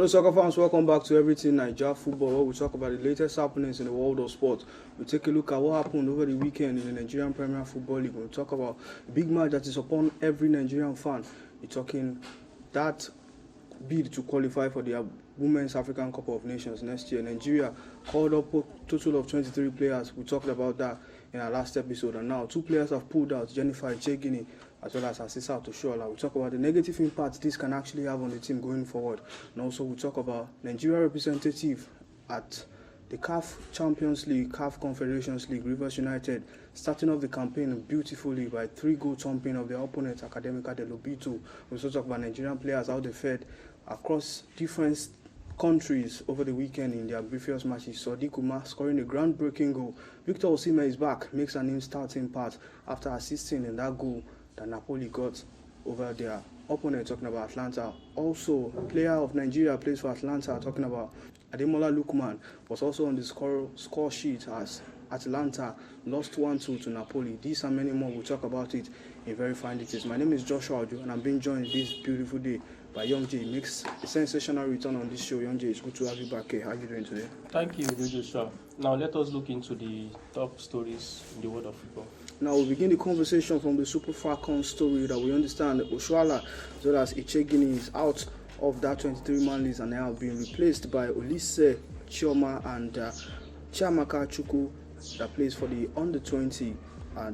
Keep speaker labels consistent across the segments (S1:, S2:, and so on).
S1: Hello soccer fans, welcome back to Everything Nigeria Football, where we talk about the latest happenings in the world of sport. We take a look at what happened over the weekend in the Nigerian Premier Football League. We talk about a big match that is upon every Nigerian fan. We're talking that bid to qualify for the Women's African Cup of Nations next year. Nigeria called up a total of 23 players. We talked about that in our last episode, and now 2 players have pulled out, Jennifer Echegini as well as Asisa Oshoala. We talk about the negative impact this can actually have on the team going forward, and also we talk about Nigeria representative at the CAF Champions League, CAF Confederations League, Rivers United, starting off the campaign beautifully by 3-goal thumping of their opponent, Academica de Lobito. We also talk about Nigerian players, how they fared across different countries over the weekend in their previous matches. Sadiq Umar scoring a groundbreaking goal. Victor Osimhen is back, makes an starting part after assisting in that goal that Napoli got over their opponent, talking about Atlanta. Also, player of Nigeria plays for Atlanta, talking about Ademola Lookman, was also on the score sheet as Atlanta lost 1-2 to Napoli. These and many more, we'll talk about it in very fine details. My name is Joshua Ojo, and I'm being joined this beautiful day by Young J. Makes a sensational return on this show. Young J, it's good to have you back here. How are you doing today?
S2: Thank you, Joshua. Now let us look into the top stories in the world of football.
S1: Now we'll begin the conversation from the Super Falcons story that we understand Oshoala as well as Echegini is out of that 23-man list and now being replaced by Olise Chioma and Chiamaka Chukwu that plays for the under-20.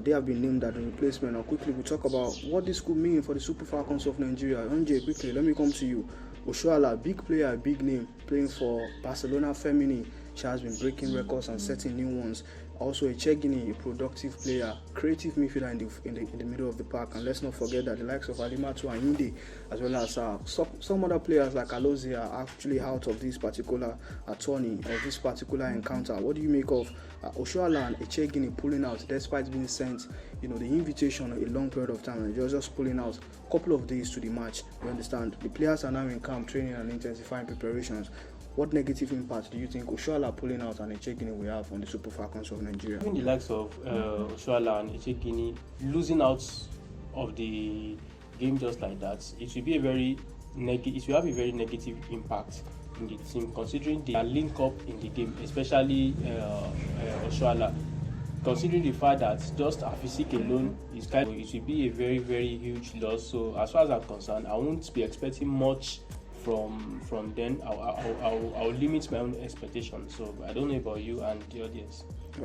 S1: They have been named as the replacement. Now quickly we'll talk about what this could mean for the Super Falcons of Nigeria. Onje, quickly, let me come to you. Oshoala, big player, big name, playing for Barcelona Femini. She has been breaking records and setting new ones. Also, Echegini, a productive player, creative midfielder in the middle of the park. And let's not forget that the likes of Alimatu Ayinde, as well as some other players like Alozie are actually out of this particular tourney or this particular encounter. What do you make of Oshoala and Echegini pulling out despite being sent, the invitation a long period of time, and they're just pulling out a couple of days to the match? You understand? The players are now in camp training and intensifying preparations. What negative impact do you think Oshoala pulling out and Echegini will have on the Super Falcons of Nigeria?
S2: Even the likes of Oshoala and Echegini losing out of the game just like that, it will be a very it will have a very negative impact in the team, considering they are linked up in the game, especially Oshoala. Considering the fact that just a physique alone is it will be a very, very huge loss. So as far as I'm concerned, I won't be expecting much from then. I'll limit my own expectations. So I don't know about you and the audience.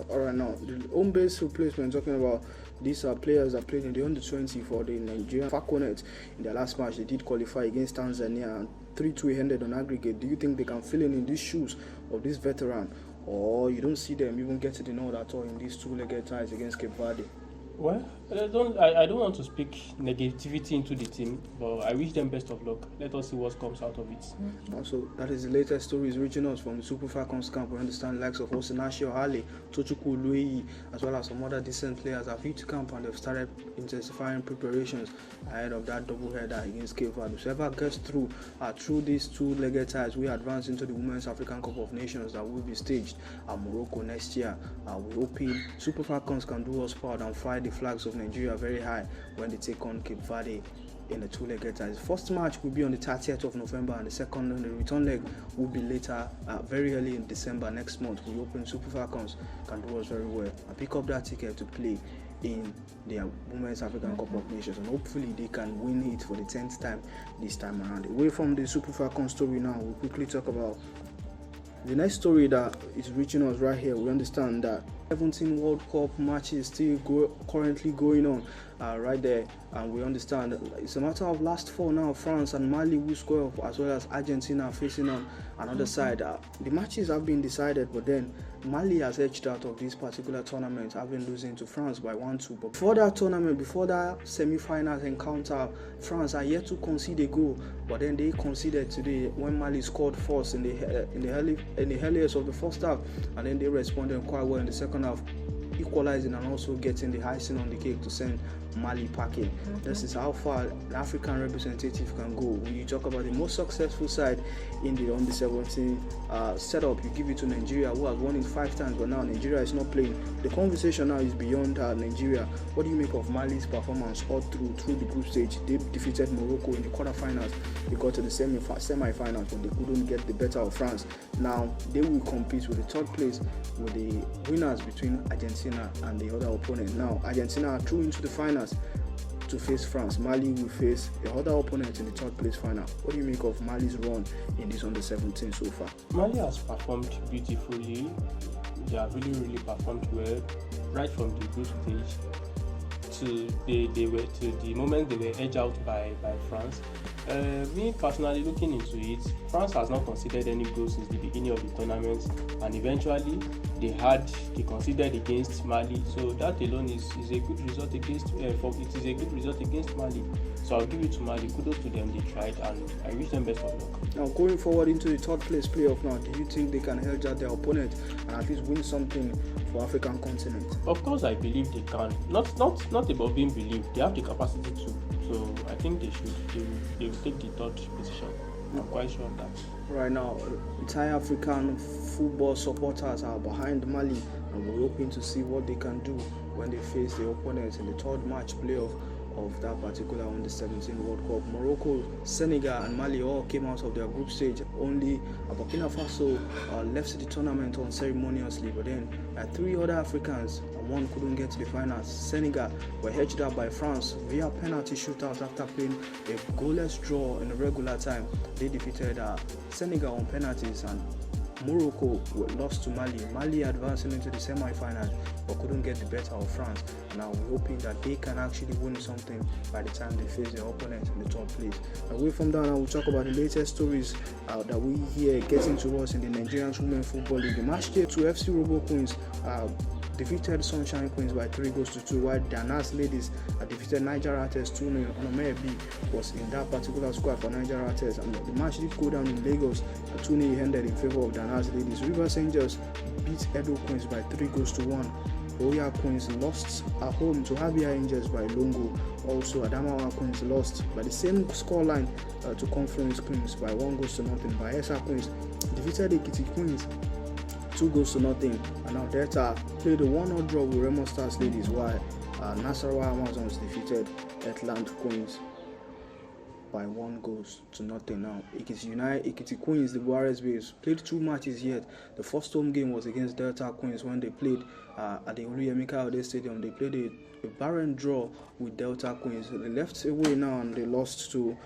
S1: All right, now the home base replacement, talking about these are players that played in the under-20 for the Nigerian Falconets in their last match. They did qualify against Tanzania and 3-2 ended on aggregate. Do you think they can fill in these shoes of this veteran, or you don't see them even get to the nod at all in these two-legged ties against Cape Verde?
S2: Well, I don't want to speak negativity into the team, but I wish them best of luck. Let us see what comes out of it.
S1: Also, that is the latest stories reaching us from the Super Falcons camp. We understand the likes of Osinachi Ohale, Tochukwu Olueyi, as well as some other decent players have hit camp and they've started intensifying preparations ahead of that doubleheader against Cape Verde. Whoever gets through these two-legged ties, we advance into the Women's African Cup of Nations that will be staged at Morocco next year. We're hoping Super Falcons can do us proud and fly the flags of Nigeria very high when they take on Cape Verde in the two-legged ties. First match will be on the 30th of November, and the return leg will be later, very early in December next month. We open Super Falcons can do us very well and pick up that ticket to play in the Women's African Cup of Nations, and hopefully they can win it for the 10th time this time around. Away from the Super Falcons story now, we'll quickly talk about the next story that is reaching us right here. We understand that 17 World Cup matches still currently going on right there, and we understand it's a matter of last 4 now. France and Mali will square up, as well as Argentina facing on another side. The matches have been decided, but then Mali has edged out of this particular tournament, having losing to France by 1-2. But before that tournament, before that semi-final encounter, France are yet to concede a goal, but then they conceded today when Mali scored first in the earliest of the first half, and then they responded quite well in the second half. equalizing and also getting the icing on the cake to send Mali packing. This is how far an African representative can go. When you talk about the most successful side in the under 17 setup, you give it to Nigeria, who has won it 5 times, but now Nigeria is not playing. The conversation now is beyond Nigeria. What do you make of Mali's performance all through the group stage? They defeated Morocco in the quarterfinals. They got to the semi-finals, but they couldn't get the better of France. Now they will compete with the third place with the winners between Argentina and the other opponent. Now Argentina are through into the finals to face France. Mali will face the other opponent in the third place final. What do you make of Mali's run in this under 17 so far?
S2: Mali has performed beautifully. They have really performed well, right from the group stage to the moment they were edged out by France. Me personally, looking into it, France has not conceded any goals since the beginning of the tournament, and eventually they conceded against Mali. So that alone is a good result against Mali. So I'll give it to Mali. Kudos to them, they tried, and I wish them best of luck.
S1: Now going forward into the third place playoff now, do you think they can hedge out their opponent and at least win something for African continent?
S2: Of course, I believe they can. Not about being believed. They have the capacity to. So I think they will take the third position. I'm quite sure of that.
S1: Right now, entire African football supporters are behind Mali, and we're hoping to see what they can do when they face the opponents in the third match playoff of that particular under 17 World Cup. Morocco, Senegal and Mali all came out of their group stage. Only Burkina Faso left the tournament unceremoniously, but then 3 other Africans and one couldn't get to the finals. Senegal were hedged out by France via penalty shootout after playing a goalless draw in the regular time. They defeated Senegal on penalties, and Morocco were lost to Mali. Mali advancing into the semi-finals but couldn't get the better of France. Now we're hoping that they can actually win something by the time they face their opponent in the third place. Away from that, now we'll talk about the latest stories that we hear getting to us in the Nigerian Women Football League. The match day to FC Robo Queens defeated Sunshine Queens by 3-2, while Danas Ladies defeated Niger Ratters 2-0. Onome B was in that particular squad for Niger Ratters, and the match did go down in Lagos. 2-0 ended in favor of Danas Ladies. Rivers Angels beat Edo Queens by 3-1. Oya Queens lost at home to Abia Angels by Longo. Also, Adamawa Queens lost by the same scoreline to Confluence Queens by 1-0. Bayelsa Queens defeated Ekiti Queens 2-0, and now Delta played a 1-0 draw with Remo Stars Ladies, while Nasarawa Amazons defeated Etland Queens by 1-0. Now Ekiti Queens, the Warriors Babes, played 2 matches yet. The first home game was against Delta Queens when they played at the Oluyemika Ode Stadium. They played a barren draw with Delta Queens. They left away now and they lost to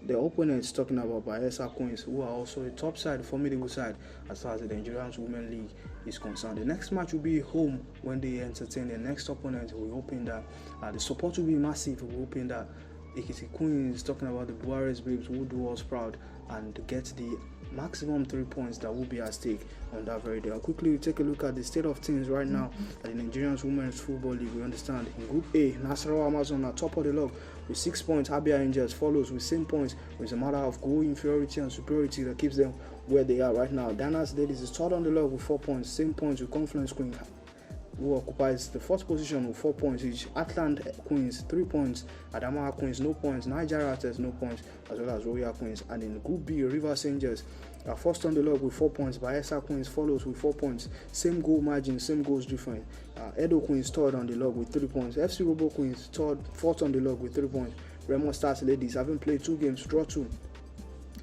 S1: their opponents, talking about Bayelsa Queens, who are also a top side, formidable side as far as the Nigerian Women League is concerned. The next match will be home when they entertain their next opponent. We're hoping that the support will be massive. We're hoping that Ekiti Queens, talking about the Buarez Babes, will do us proud and get the maximum 3 points that will be at stake on that very day. I'll quickly take a look at the state of things right now at the Nigerian Women's Football League. We understand in Group A, Nasarawa Amazon are top of the log with 6 points. Abia Angels follows with same points. It's a matter of goal inferiority and superiority that keeps them where they are right now. Danas Ladies is third on the log with 4 points, same points with Confluence Queen, who occupies the fourth position with 4 points each. Atlant Queens 3 points, Adamawa Queens no points, Niger Ratters no points, as well as Royal Queens. And in Group B, Rivers Angels are first on the log with 4 points. Bayelsa Queens follows with 4 points, same goal margin, same goals different. Edo Queens third on the log with 3 points. FC Robo Queens fourth on the log with 3 points. Remo Stars Ladies having played 2 games, draw 2.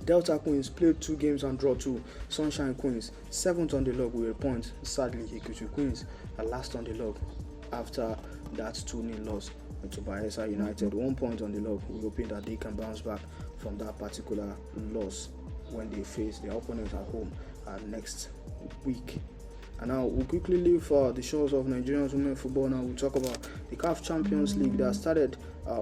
S1: Delta Queens played 2 games and draw 2. Sunshine Queens 7th on the log with a point. Sadly, Ekiti Queens are last on the log after that 2-0 loss to Bayelsa United. 1 point on the log. We're hoping that they can bounce back from that particular loss when they face their opponent at home next week. And now we'll quickly leave the shores of Nigerian women football. Now we'll talk about the CAF Champions League that started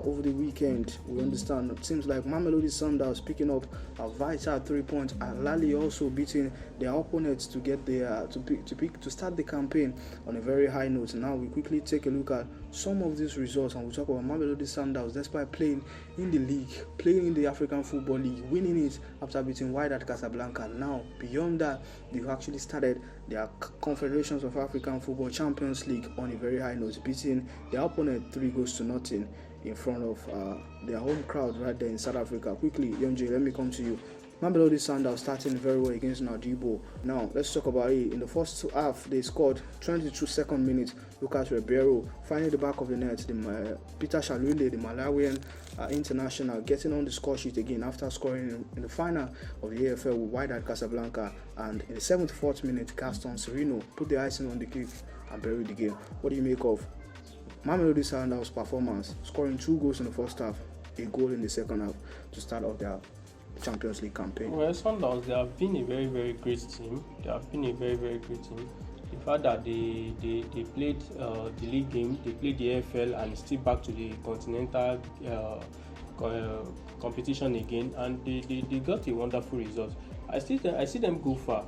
S1: over the weekend. We understand it seems like Mamelodi Sundowns picking up a vital 3 points, and Lali also beating their opponents to get their to start the campaign on a very high note. Now we quickly take a look at some of these results, and we talk about Mamelodi Sundowns despite playing in the league, playing in the African Football League, winning it after beating Wydad Casablanca. Now beyond that, they've actually started their Confederations of African Football Champions League on a very high note, beating their opponent 3-0 in front of their home crowd right there in South Africa. Quickly, Yonji, let me come to you. Mamelodi Sundowns starting very well against Nadibo. Now, let's talk about it. In the first half, they scored 22nd minute. Lucas Ribeiro finding the back of the net. Peter Shalule, the Malawian international, getting on the score sheet again after scoring in the final of the AFL with Wydad Casablanca. And in the 74th minute, Gaston Serino put the icing on the cake and buried the game. What do you make of Mamelodi Sundowns' performance, scoring 2 goals in the first half, a goal in the second half to start off their Champions League campaign?
S2: Well, Sundowns, they have been a very, very great team. They have been a very, very great team. The fact that they played the league game, they played the AFL, and still back to the continental competition again, and they got a wonderful result. I see them go far.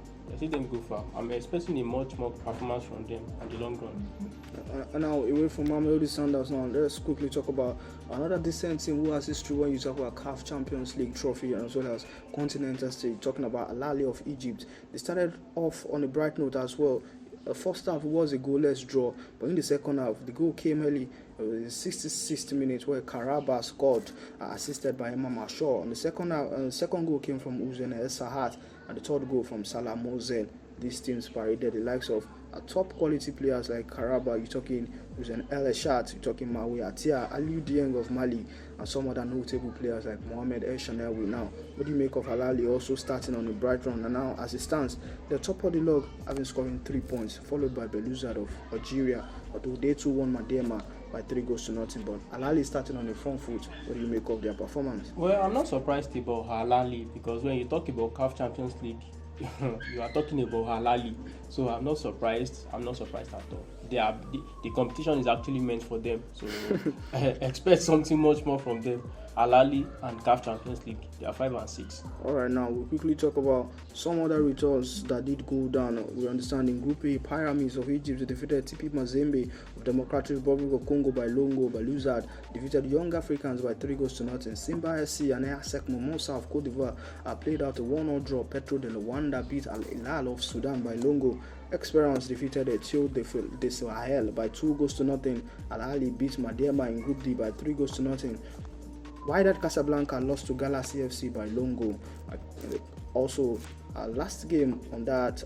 S2: I'm expecting a much more performance from them in the long run.
S1: Now, away from Mamelodi Sundowns, now let's quickly talk about another decent team who has history when you talk about CAF Champions League trophy and as well as continental stage. Talking about Al Ahly of Egypt. They started off on a bright note as well. The first half was a goalless draw, but in the second half, the goal came early. It was the 66th minute where Karaba scored, assisted by Imam Ashur. On the second half, the second goal came from Uzen El Sahat, and the third goal from Salah Mozel. These teams paraded the likes of top quality players like Karaba. You're talking Uzen El Eshat, you're talking Maui Atia, Aliou Dieng of Mali, and some other notable players like Mohamed El Shanewi. Now, what do you make of Al Ahly also starting on a bright run? And now, as it stands, they're top of the log, having scoring 3 points, followed by Belouizdad of Algeria, although they too won Madema by 3-0. But Al Ahly starting on the front foot. What do you make of their performance?
S2: Well, I'm not surprised about Al Ahly, because when you talk about CAF Champions League, you are talking about Al Ahly, so I'm not surprised at all. The competition is actually meant for them, so expect something much more from them. Al Ahly and CAF Champions League, they are 5 and 6.
S1: Alright, now we'll quickly talk about some other results that did go down. We understand in Group A, Pyramids of Egypt defeated TP Mazembe of Democratic Republic of Congo by Longo. Belouizdad defeated Young Africans by 3-0. Simba SC and ASEC Mimosa of Cote d'Ivoire played out a 1-0 draw. Petro de Luanda beat Al Hilal of Sudan by Longo. Experience defeated Etio de Sahel by 2-0. Al Ahly beat Madema in Group D by 3-0. Wydad Casablanca lost to Galaxy FC by Longo. Also, last game on that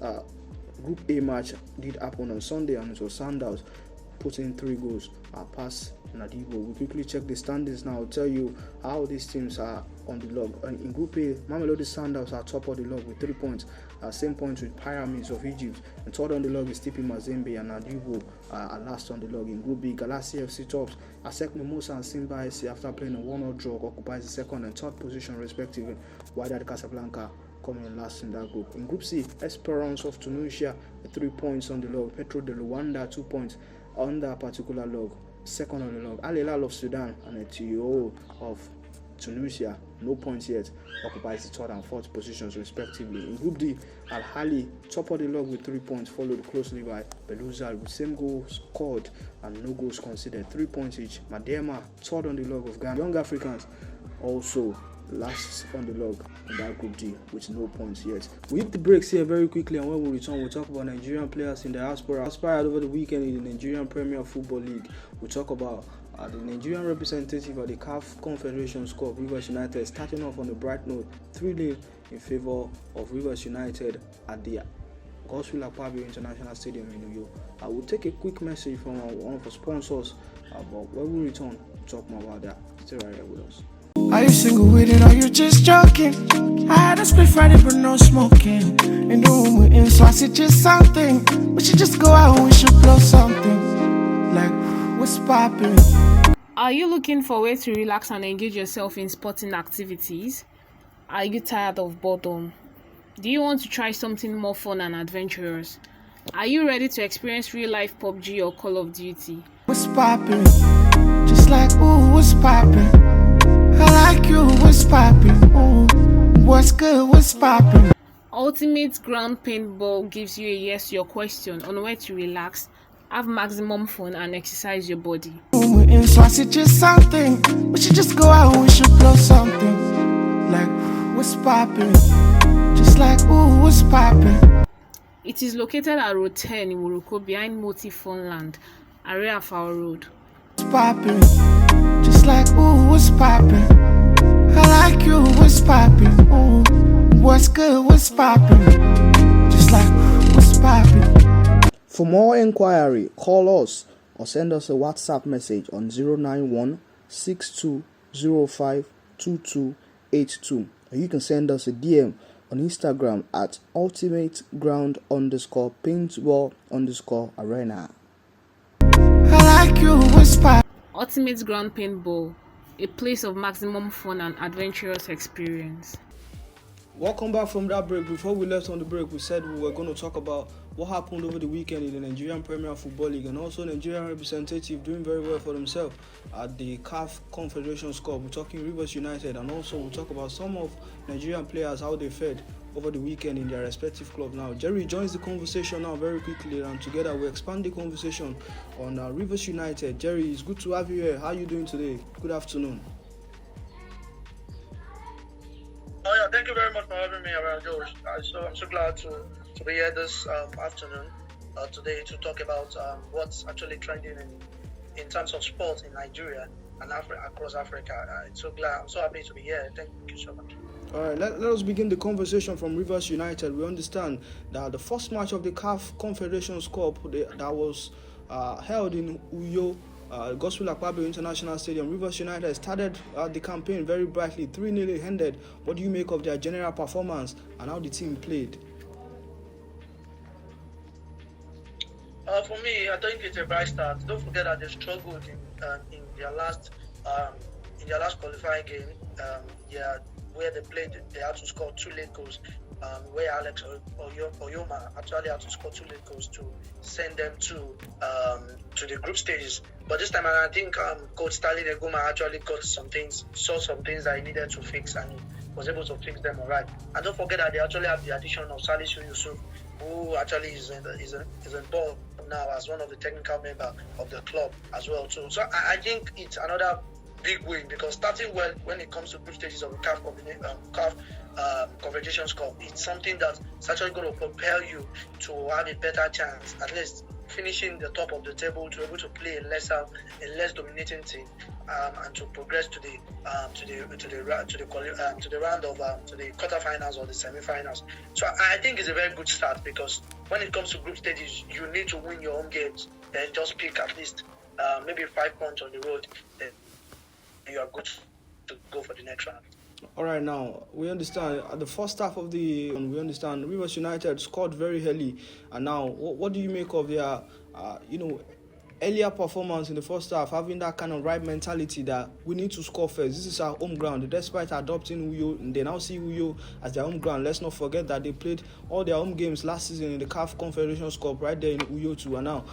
S1: Group A match did happen on Sunday, and it was Sundowns putting 3 goals past Nadibo. We quickly check the standings now. I'll tell you how these teams are on the log. In Group A, Mamelodi Sundowns are top of the log with 3 points, same points with Pyramids of Egypt. And third on the log is TP Mazembe, and Nadibo are last on the log. In Group B, Galaxy FC tops. ASEC Mimosa and Simba SC, after playing a 1-0 draw, occupies the second and third position respectively. Wydad Casablanca coming last in that group. In Group C, Esperance of Tunisia 3 points on the log. Petro de Luanda 2 points on that particular log. Second on the log, Al Hilal of Sudan and Etio of Tunisia, no points yet, occupies the third and fourth positions respectively. In Group D, Al Ahly top of the log with 3 points, followed closely by Belouizdad with same goals scored and no goals considered, 3 points each. Madema third on the log of Ghana. Young Africans also last on the log in that Group D with no points yet. We hit the breaks here very quickly, and when we return, we'll talk about Nigerian players in the diaspora. Aspired over the weekend in the Nigerian Premier Football League. We'll talk about the Nigerian representative at the CAF Confederations Cup, Rivers United, starting off on a bright note, 3-0 in favor of Rivers United at the Godswill Akpabio International Stadium in New York. I will take a quick message from one of our sponsors, but when we return, we'll talk more about that. Stay right here with us.
S3: Are you single with it or you just joking? I had a split Friday but no smoking. In the room we're in, so I suggest something. We should just go out and we should blow something. Like, what's poppin'?
S4: Are you looking for a way to relax and engage yourself in sporting activities? Are you tired of boredom? Do you want to try something more fun and adventurous? Are you ready to experience real life PUBG or Call of Duty?
S3: What's poppin'? Just like, ooh, what's poppin'? I like you, what's poppin'? Ooh, what's good, what's poppin'?
S4: Ultimate Ground Paintball gives you a yes to your question on where to relax, have maximum fun, and exercise your body.
S3: We're in, so I suggest something. We should just go out and we should blow something. Like, what's poppin'? Just like, ooh, what's poppin'?
S4: It is located at Road 10 in Wuruko behind Moti Funland, Areafao Road.
S3: What's poppin'? Just like, ooh, what's poppin'? I like you, what's poppin'? Ooh, what's good, what's poppin'? Just like, what's poppin'?
S1: For more inquiry, call us or send us a WhatsApp message on 091 6205 2282. Or you can send us a DM on Instagram at ultimateground_paintball_arena.
S3: I like you, what's poppin'?
S4: Ultimate Ground Paintball, a place of maximum fun and adventurous experience.
S1: Welcome back from that break. Before we left on the break, we said we were going to talk about what happened over the weekend in the Nigerian Premier Football League, and also Nigerian representative doing very well for themselves at the CAF Confederations Cup. We're talking Rivers United, and also we'll talk about some of Nigerian players, how they fared over the weekend in their respective clubs. Now, Jerry joins the conversation now very quickly, and together we expand the conversation on Rivers United. Jerry, it's good to have you here. How are you doing today? Good afternoon.
S5: Oh yeah, thank you very much for having me around, George. I'm so glad to be here this afternoon today to talk about what's actually trending in terms of sports in Nigeria and across Africa. I'm so happy to be here. Thank you so much.
S1: All right, let us begin the conversation from Rivers United. We understand that the first match of the CAF Confederations Cup that was held in Uyo, Gospel Akpabio International Stadium, Rivers United started the campaign very brightly, 3-0 ended. What do you make of their general performance and how the team played?
S5: For me, I think it's a bright start. Don't forget that they struggled in their last qualifying game. Where they played, they had to score 2 late goals. Where Alex Oyoma actually had to score 2 late goals to send them to the group stages. But this time, I think Coach Stanley Neguma actually saw some things that he needed to fix, and he was able to fix them all right. And don't forget that they actually have the addition of Salisu Yusuf, who actually is involved now as one of the technical members of the club as well too. So I think it's another big win, because starting well when it comes to group stages of the CAF Confederations Cup, it's something that's actually going to propel you to have a better chance, at least finishing the top of the table, to be able to play a less dominating team, and to progress to the quarterfinals or the semi-finals. So I think it's a very good start, because when it comes to group stages, you need to win your own games and just pick at least maybe 5 points on the road. Then you are good to go for the next round.
S1: All right, now we understand at the first half of we understand Rivers United scored very early, and now what do you make of their earlier performance in the first half, having that kind of right mentality that we need to score first? This is our home ground. Despite adopting Uyo, and they now see Uyo as their home ground. Let's not forget that they played all their home games last season in the CAF Confederations Cup right there in Uyo too. And now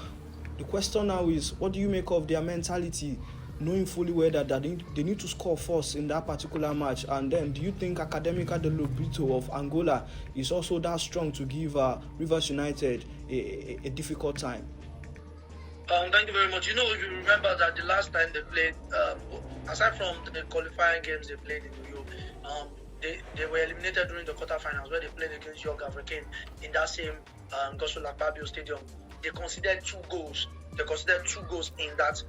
S1: the question now is, what do you make of their mentality, knowing fully well that they need to score first in that particular match? And then do you think Academica de Lobito of Angola is also that strong to give Rivers United a difficult time?
S5: Thank you very much. If you remember that the last time they played, aside from the qualifying games they played in Uyo, they were eliminated during the quarterfinals, where they played against Young African in that same Gospel Akpabio Stadium. They considered 2 goals. They considered 2 goals in that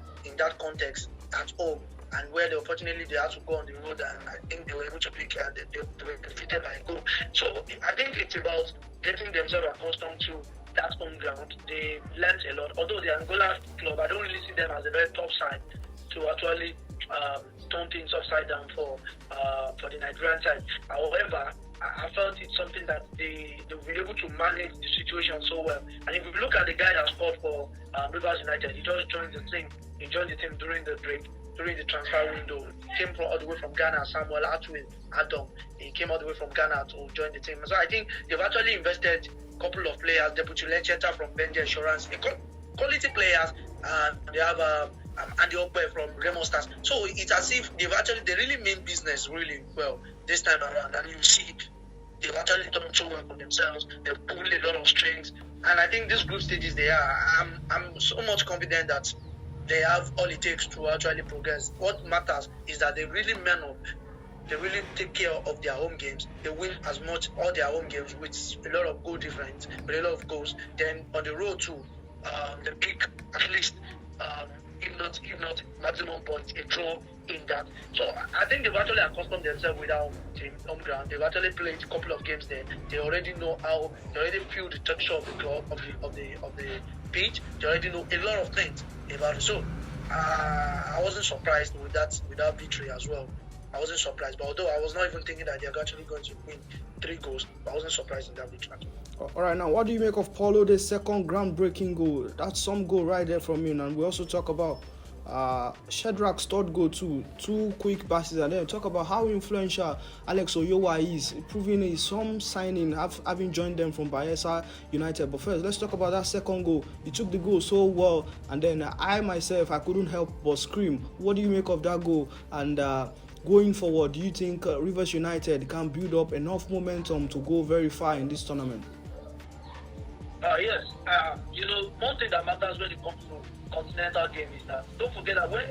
S5: context at home, and where unfortunately they had to go on the road, and I think they were able to pick, they were defeated by a goal. So I think it's about getting themselves accustomed to that home ground. They learned a lot. Although the Angola club, I don't really see them as a very top side to actually turn things upside down for the Nigerian side. However, I felt it's something that they will be able to manage the situation so well. And if you look at the guy that scored for Rivers United, he just joined the team. He joined the team during the break, during the transfer window. He came all the way from Ghana, Samuel Atwin Adam. He came all the way from Ghana to join the team. So I think they've actually invested couple of players, Deputy Lecheta from Benji Insurance, quality players, and they have Andy Ogbe from Remo Stars. So it's as if they really mean business really well this time around, and you see they've actually done so well for themselves. They've pulled a lot of strings, and I think these group stages I'm so much confident that they have all it takes to actually progress. What matters is that they really man up. They really take care of their home games. They win as much all their home games with a lot of goal difference, with a lot of goals. Then on the road too, they pick at least if not maximum points, a draw in that. So I think they've actually accustomed themselves with our home ground. They've actually played a couple of games there. They already know how. They already feel the texture of the club of the pitch. They already know a lot of things about it. So I wasn't surprised with that victory as well. I wasn't surprised, but although I was not even thinking that they're actually going to win 3 goals, I wasn't surprised in that victory.
S1: All right, now what do you make of Paulo, the second groundbreaking goal? That's some goal right there from him. And we also talk about Shedrack's third goal too, 2 quick passes, and then talk about how influential Alex Oyowa is, proving is some signing, having joined them from Bayelsa United. But first, let's talk about that second goal. He took the goal so well, and then I couldn't help but scream. What do you make of that goal? And going forward, do you think Rivers United can build up enough momentum to go very far in this tournament?
S5: Yes. One thing that matters when it comes to continental game is that don't forget that when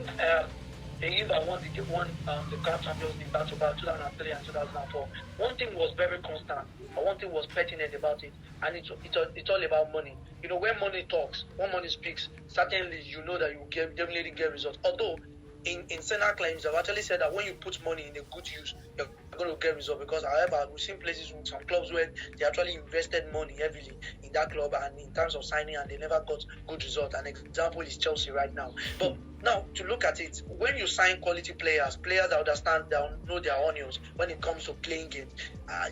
S5: Enyimba won the CAF Champions League back-to-back 2003 and 2004, one thing was very constant, or one thing was pertinent about it, and it's all about money. When money talks, when money speaks, certainly you know that you definitely get results. Although in Senna claims, they've actually said that when you put money in a good use, you're going to get results. Because, however, we've seen places with some clubs where they actually invested money heavily in that club and in terms of signing, and they never got good results. An example is Chelsea right now. But now, to look at it, when you sign quality players that understand, that know their onions when it comes to playing games,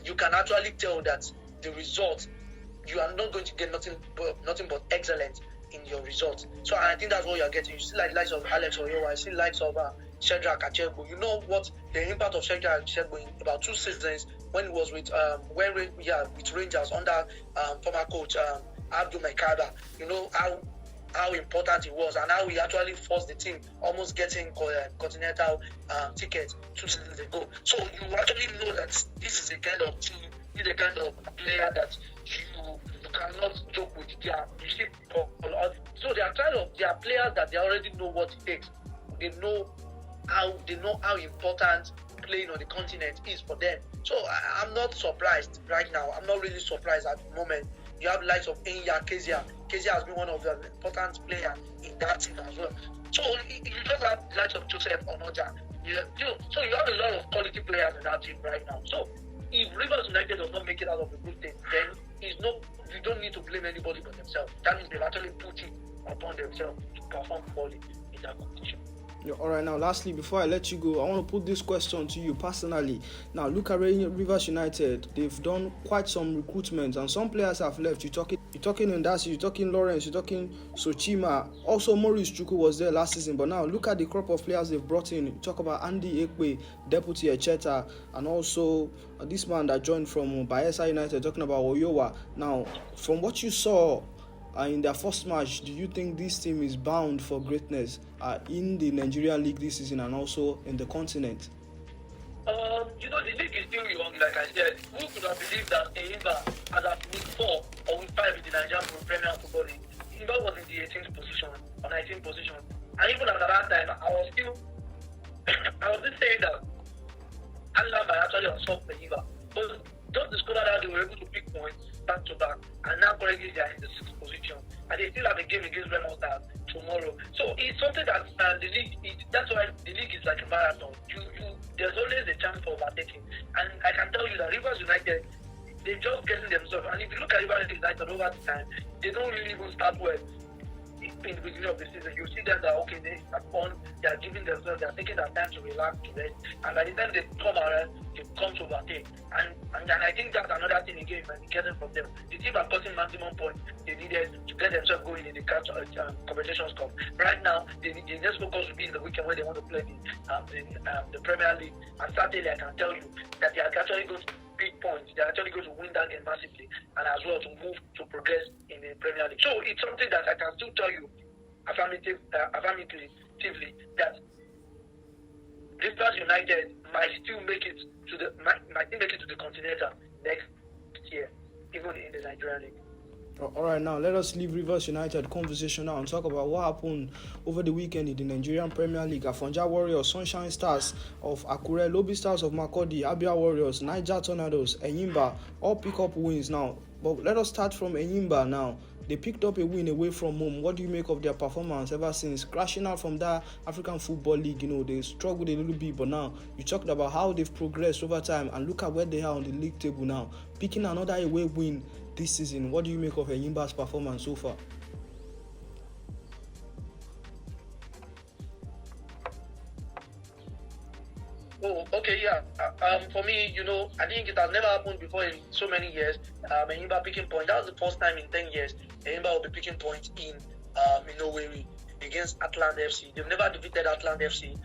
S5: you can actually tell that the results, you are not going to get nothing but excellence in your results. So I think that's what you're getting. You see likes of Alex Oyowa, you see likes of Shedrack Achegbu. You know what the impact of Shedrack Achegbu in about 2 seasons when he was with Rangers under former coach Abdul Mekada. You know how important he was and how he actually forced the team almost getting continental tickets 2 seasons ago. So you actually know that this is the kind of team, this is the kind of player that you cannot joke with. So they are players that they already know what it takes. They know how important playing on the continent is for them. So I'm not surprised right now. I'm not really surprised at the moment. You have likes of Enya Kezia. Kezia has been one of the important players in that team as well. So you just have likes of Joseph Onoja. So you have a lot of quality players in that team right now. So if Rivers United does not make it out of the group stage, then you don't need to blame anybody but themselves. That means they've actually put it upon themselves to perform poorly in that competition.
S1: Yeah, all right, now lastly, before I let you go, I want to put this question to you personally. Now, look at Rivers United. They've done quite some recruitment, and some players have left. You're talking Ndasi, you're talking Lawrence, you're talking Sochima. Also, Maurice Chuku was there last season. But now, look at the crop of players they've brought in. You talk about Andy Ekwe, Deputy Echeta, and also this man that joined from Bayelsa United, talking about Oyowa. Now, from what you saw in their first match, do you think this team is bound for greatness in the Nigerian league this season and also in the continent?
S5: The league is still young, like I said. Who could have believed that Enyimba had at week 4 or week 5 in the Nigerian Premier Football League? Enyimba was in the 18th position or 19th position. And even at that time, I was still saying that Anlamba actually unsolved Enyimba. But just discovered that they were able to pick points back to back, and now currently they are in the 6th position, and they still have a game against Remo Stars tomorrow. So it's something that the league. That's why the league is like a marathon. There's always a chance for overtaking, and I can tell you that Rivers United, they're just getting themselves. And if you look at Rivers United over the time, they don't really even start well. In the beginning of the season, you see them that they are on, they are giving themselves, they are taking their time to relax, to rest, and by the time they come around, they come to overtake. And I think that's another thing again when we get it from them. The team are cutting maximum points they needed to get themselves going in the Competitions Cup. Right now, the next focus will be in the weekend when they want to play the Premier League. And certainly, I can tell you that they are actually going to big points. They're actually going to win that game massively, and as well to move to progress in the Premier League. So it's something that I can still tell you affirmatively that Rivers United might still make it to the Continental next year, even in the Nigerian League.
S1: All right, now let us leave Rivers United conversation now and talk about what happened over the weekend in the Nigerian Premier League. Afonja Warriors, Sunshine Stars of Akure, Lobby Stars of Makurdi, Abia Warriors, Niger Tornadoes, Enyimba all pick up wins now. But let us start from Enyimba now. They picked up a win away from home. What do you make of their performance ever since crashing out from that African Football League? They struggled a little bit, but now you talked about how they've progressed over time and look at where they are on the league table now. Picking another away win this season. What do you make of Enyimba's performance so far?
S5: Oh, okay, yeah. For me, I think it has never happened before in so many years. Enyimba picking point. That was the first time in 10 years Enyimba will be picking points in Owerri against Atlant FC. They've never defeated Atlant FC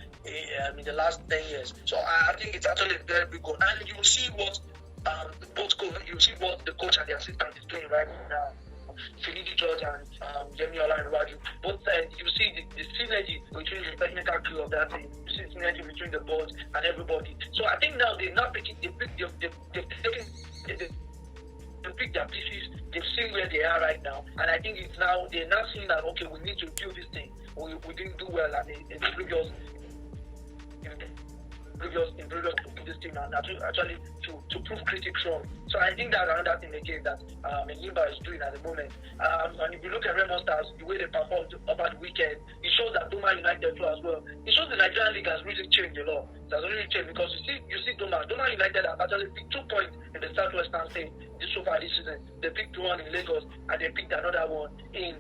S5: in the last 10 years. So I think it's actually a very big goal. And you will see what the coach and the assistant is doing right now. Finidi George and Jemi Olanrewaju. Both sides, you see the synergy between the technical crew of that team. You see synergy between the board and everybody. So I think now they've picked their pieces. They've seen where they are right now, and I think they're now seeing that okay, we need to do this thing. We didn't do well at the previous this team, and actually to prove critics wrong. So I think that's another thing again that Enyimba is doing at the moment. And if you look at Remo Stars, the way they performed over the weekend, it shows that Doma United too as well. It shows the Nigerian League has really changed a lot. It has really changed because you see Doma United have actually picked 2 points in the Southwestern State so far this season. They picked one in Lagos and they picked another one in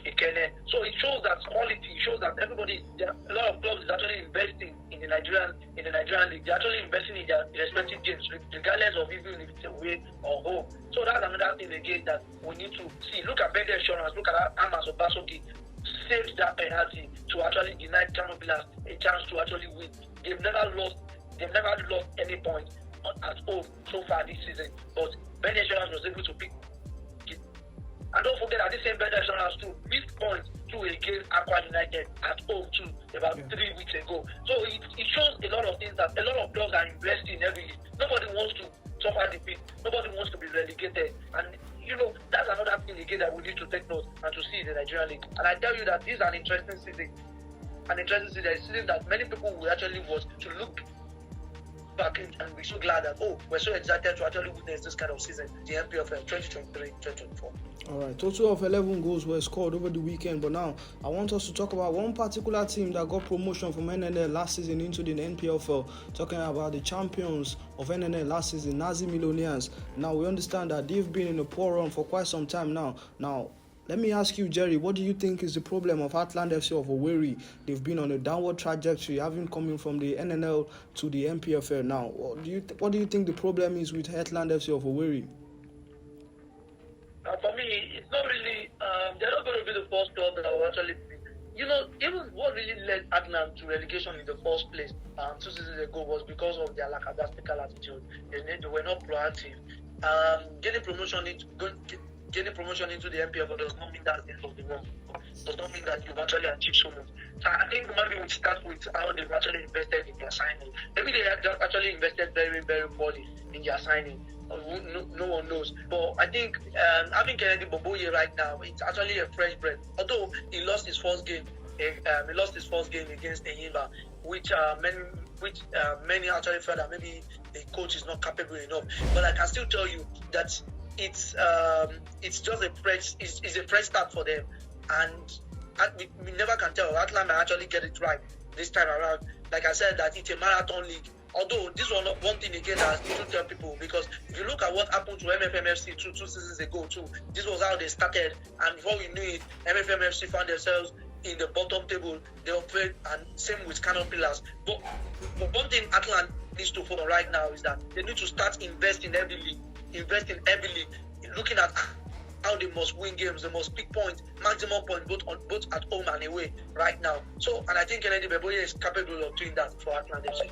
S5: Ikene. So it shows that quality. It shows that a lot of clubs is actually investing in the Nigerian League. They're actually investing in their respective games, regardless of even if it's away or home. So that's another thing again that we need to see. Look at Bende Insurance. Look at Amas Obasoki saved that penalty to actually deny Kano Pillars a chance to actually win. They've never lost any point at home so far this season. But Bende Insurance was able to pick. And don't forget that this same Bende Insurance too missed points too against Aqua United at home too about 3 weeks ago. So it shows a lot of things that a lot of clubs are investing heavily. Nobody wants to suffer defeat. Nobody wants to be relegated. And that's another thing again that we need to take note and to see in the Nigerian League. And I tell you that this is an interesting season. A season that many people will actually watch to look back in, and we're so glad that we're so excited to actually witness this kind of season, the NPFL 2023-2024.
S1: All right, total of 11 goals were scored over the weekend, but now I want us to talk about one particular team that got promotion from NNL last season into the NPFL, talking about the champions of NNL last season, Nazi Millionaires. Now we understand that they've been in a poor run for quite some time now. Now, let me ask you, Jerry, what do you think is the problem of Atlant FC of Owerri? They've been on a downward trajectory, having coming from the NNL to the NPFL now. What do you think the problem is with Atlant FC of Owerri?
S5: For me, it's not really, they're not going to be the first club that will actually be. Even what really led Atlant to relegation in the first place 2 seasons ago was because of their lackadaisical attitude. They were not proactive. Gaining promotion into the NPFL does not mean that's the end of the world. Does not mean that you've actually achieved so much. So I think maybe we start with how they've actually invested in their signing. Maybe they have just actually invested very, very poorly in their signing. No one knows. But I think having Kennedy Boboye right now, it's actually a fresh breath. Although he lost his first game against Enyimba, which many actually felt that maybe the coach is not capable enough. But I can still tell you that it's just a fresh start for them, and we never can tell. Atlant may actually get it right this time around. Like I said, that it's a marathon league. Although this was not one thing again that I still tell people, because if you look at what happened to MFMFC two seasons ago too, this was how they started, and before we knew it, MFMFC found themselves in the bottom table. They operate, and same with Kano Pillars. But one thing Atlant needs to follow right now is that they need to start investing heavily, looking at how they must win games, they must pick points, maximum points, both at home and away right now. So, and I think Kennedy Boboye is capable of doing that for Atlant FC.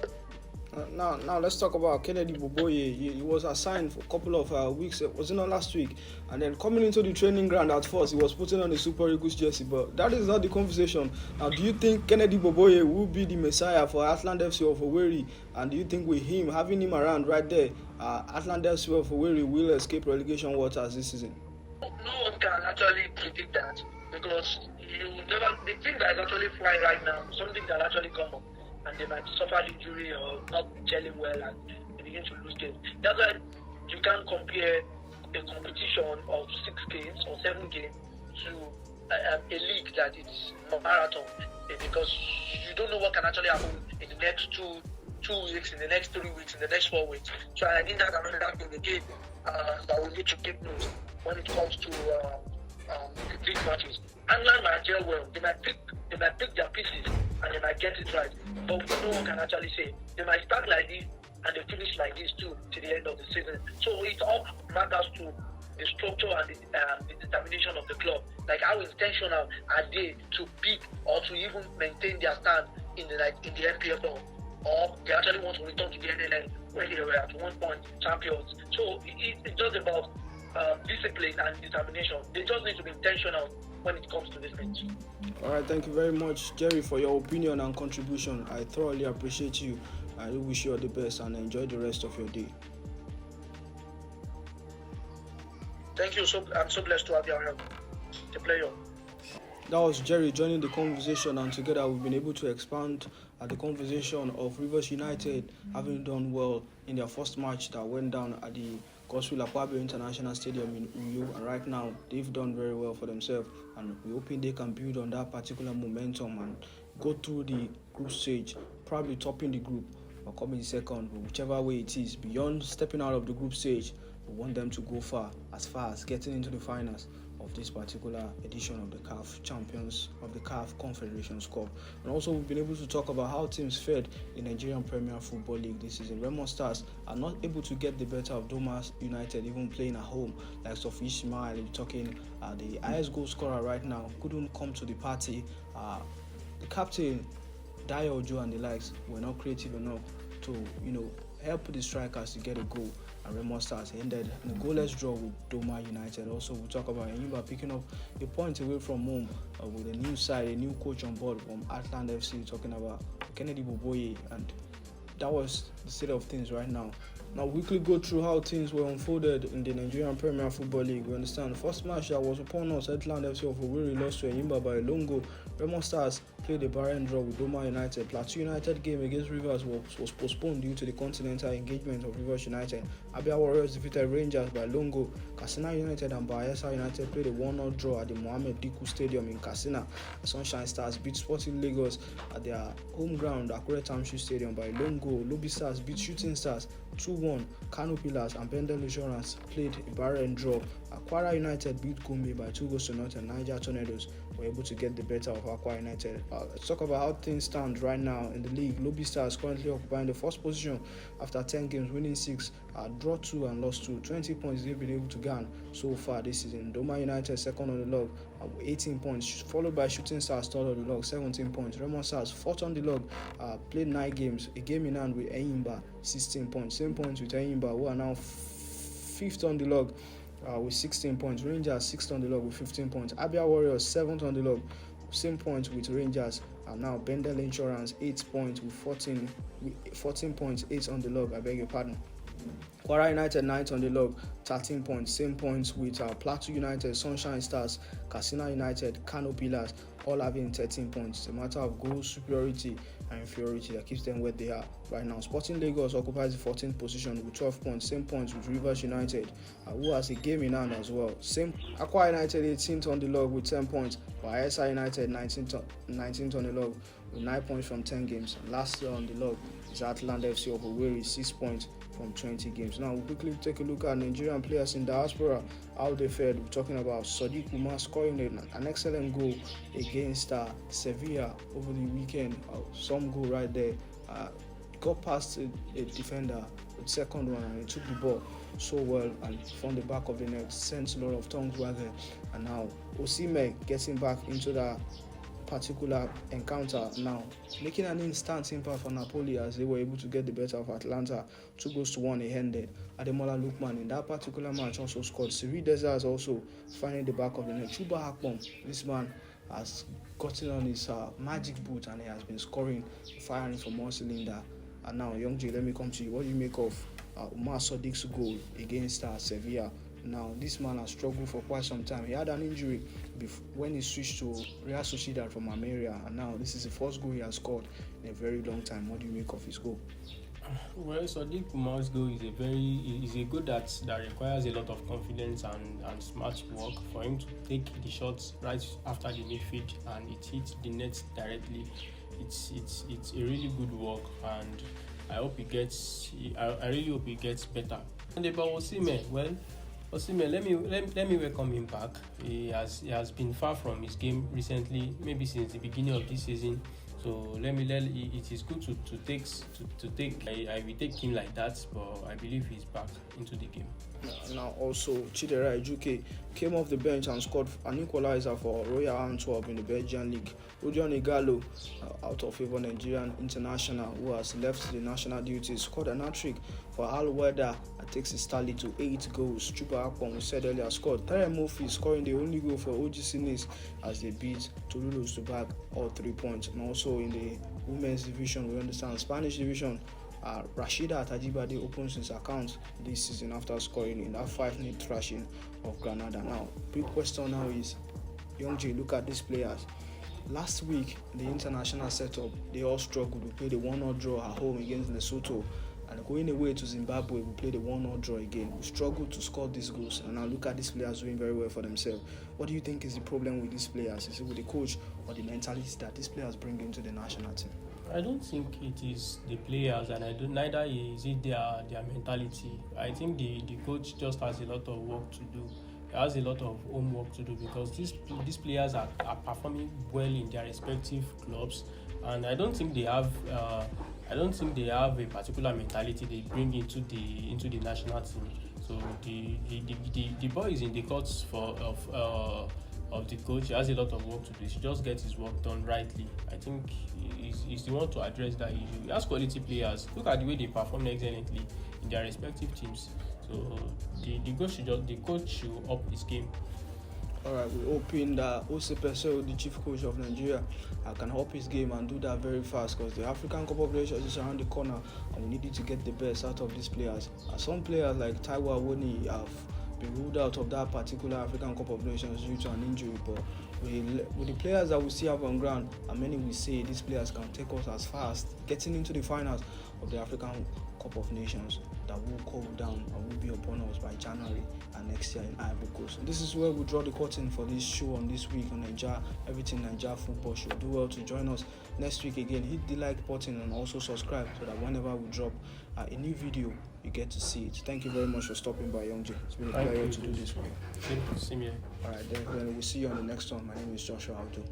S1: Now let's talk about Kennedy Boboye. He was assigned for a couple of weeks. Was it not last week? And then coming into the training ground at first, he was putting on a Super Eagles jersey. But that is not the conversation. Now, do you think Kennedy Boboye will be the messiah for Atlanta FC of Owerri? And do you think with him having him around right there, Atlanta FC of Owerri will escape relegation waters this season?
S5: No one can actually predict that because the thing that is actually flying right now, something that actually come up, and they might suffer injury or not gelling well and they begin to lose games. That's why you can't compare a competition of 6 games or 7 games to a league that is marathon because you don't know what can actually happen in the next 2 weeks, in the next 3 weeks, in the next 4 weeks. So I think that's another thing again that we need to take note when it comes to the big matches. England might gel well. They might pick their pieces and they might get it right. But no one can actually say. They might start like this and they finish like this too to the end of the season. So it all matters to the structure and the determination of the club. Like how intentional are they to pick or to even maintain their stand in the NPFL, or they actually want to return to the NNL where they were at one point champions. So it's just about discipline and determination. They just need to be intentional when it comes to this match.
S1: All right, thank you very much, Jerry, for your opinion and contribution. I thoroughly appreciate you. I wish you all the best and enjoy the rest of your day.
S5: Thank you. I'm so blessed to have you around. The player.
S1: That was Jerry joining the conversation, and together we've been able to expand the conversation of Rivers United having done well in their first match that went down at the Godswill Akpabio International Stadium in Uyo, and right now they've done very well for themselves, and we're hoping they can build on that particular momentum and go through the group stage, probably topping the group or coming second, but whichever way it is. Beyond stepping out of the group stage, we want them to go far as getting into the finals of this particular edition of the CAF Champions of the CAF Confederations Cup. And also we've been able to talk about how teams fared in Nigerian Premier Football League this season. Remo Stars are not able to get the better of Doma United, even playing at home, like Sophie Ismail talking. The highest goal scorer right now couldn't come to the party. The captain, Dayo Ojo and the likes were not creative enough to, help the strikers to get a goal. And Remo Stars ended in a goalless draw with Doma United. Also, we'll talk about Enyimba picking up a point away from home with a new side, a new coach on board from Atlanta FC, talking about Kennedy Boboye, and that was the state of things right now. Now, we quickly go through how things were unfolded in the Nigerian Premier Football League. We understand the first match that was upon us, Atlanta FC of Owerri lost to Enyimba by a lone goal. Remo Stars played a barren draw with Doma United. Plateau United game against Rivers was postponed due to the continental engagement of Rivers United. Abia Warriors defeated Rangers by a lone goal. Katsina United and Bayelsa United played a 1-0 draw at the Mohammed Dikko Stadium in Katsina. Sunshine Stars beat Sporting Lagos at their home ground, Akure Township Stadium, by a lone goal. Lobby Stars beat Shooting Stars 2-1. Kano Pillars and Bendel Insurance played a barren draw. Akwara United beat Gombe by 2-0, and Niger Tornadoes were able to get the better of Akwara United. Let's talk about how things stand right now in the league. Lobby Stars currently occupying the first position after 10 games, winning 6, draw 2 and lost 2. 20 points they've been able to gain so far this season. Doma United second on the log with 18 points, followed by Shooting Stars third on the log, 17 points. Remo Stars fourth on the log, played 9 games, a game in hand with Enyimba, 16 points. Same points with Enyimba, who are now fifth on the log with 16 points. Rangers sixth on the log with 15 points. Abia Warriors 7th on the log, same points with Rangers. And now Bendel Insurance 8 points with 14 points, 8 on the log, I beg your pardon. Kwara United 9th on the log, 13 points, same points with Plateau United, Sunshine Stars, Katsina United, Kano Pillars, all having 13 points. It's a matter of goal superiority and inferiority that keeps them where they are right now. Sporting Lagos occupies the 14th position with 12 points, same points with Rivers United, who has a game in hand as well. Same Akwa United 18th on the log with 10 points, Bayelsa United 19th on the log with 9 points from 10 games. Last on the log is Atlanta FC of Owerri, 6 points from 20 games. Now we'll quickly take a look at Nigerian players in diaspora, how they fared. We're talking about Sadiq Umar scoring an excellent goal against Sevilla over the weekend. Some goal right there. Got past a defender with second one, and he took the ball so well and from the back of the net, sent a lot of tongues wagging. And now Osimhen getting back into that particular encounter now, making an instant impact for Napoli as they were able to get the better of Atalanta. 2-1 it ended. Ademola Lookman in that particular match also scored. Siri Desas also finding the back of the net. Chuba Akpom, this man has gotten on his magic boot and he has been scoring, firing for more cylinder. And now, Young J, let me come to you. What do you make of Umar Sadiq's goal against Sevilla? Now, this man has struggled for quite some time. He had an injury when he switched to Real Sociedad from Almeria, and now this is the first goal he has scored in a very long time. What do you make of his goal?
S2: Well, Sadiq Umar's goal is a goal that requires a lot of confidence and smart work for him to take the shots right after the midfield and it hits the net directly. It's a really good work, and I hope he gets. I really hope he gets better. And about Osimhen, well, Osimhen, let me welcome him back. He has been far from his game recently, maybe since the beginning of this season. So it is good to take. I will take him like that, but I believe he's back into the game.
S1: Now also Chidera Ejuke came off the bench and scored an equalizer for Royal Antwerp in the Belgian league. Odion Igalo, out of favour Nigerian international who has left the national duties, scored an hat-trick for Al Weda and takes his tally to 8 goals. Chuba Akpom, we said earlier, scored. Terry Murphy scoring the only goal for OGC Nice as they beat Toulouse to bag all 3 points. And also in the women's division, we understand Spanish division, Rashida Tajibade opens his account this season after scoring in that 5-0 thrashing of Granada. Now, big question now is, Young J, look at these players. Last week, the international setup, they all struggled. We played a 1-0 draw at home against Lesotho, and going away to Zimbabwe, we played a 1-0 draw again. We struggled to score these goals, and now look at these players doing very well for themselves. What do you think is the problem with these players? Is it with the coach or the mentality that these players bring into the national team?
S2: I don't think it is the players, and neither is it their mentality. I think the coach just has a lot of work to do. He has a lot of homework to do because these players are performing well in their respective clubs, and I don't think they have a particular mentality they bring into the national team. So the boy is in the courts of the coach. He has a lot of work to do. He should just get his work done rightly. I think he's the one to address that issue. He has quality players. Look at the way they perform excellently in their respective teams. So the coach should up his game.
S1: Alright, we're hoping that Ose Pesero, the chief coach of Nigeria, can up his game and do that very fast because the African Cup of Nations is around the corner and we need to get the best out of these players. Some players like Taiwo Awoniyi have been ruled out of that particular African Cup of Nations due to an injury, but with the players that we see have on ground, and many will say these players can take us as fast, getting into the finals of the African Cup of Nations that will cool down and will be upon us by January and next year in Ivory Coast. This is where we draw the curtain for this show on this week on Naija Everything Naija Football Show. Do well to join us next week again. Hit the like button and also subscribe so that whenever we drop a new video, you get to see it. Thank you very much for stopping by, Young J. It's been a pleasure to do this for you.
S2: Same here.
S1: Alright, then we'll see you on the next one. My name is Joshua Auto.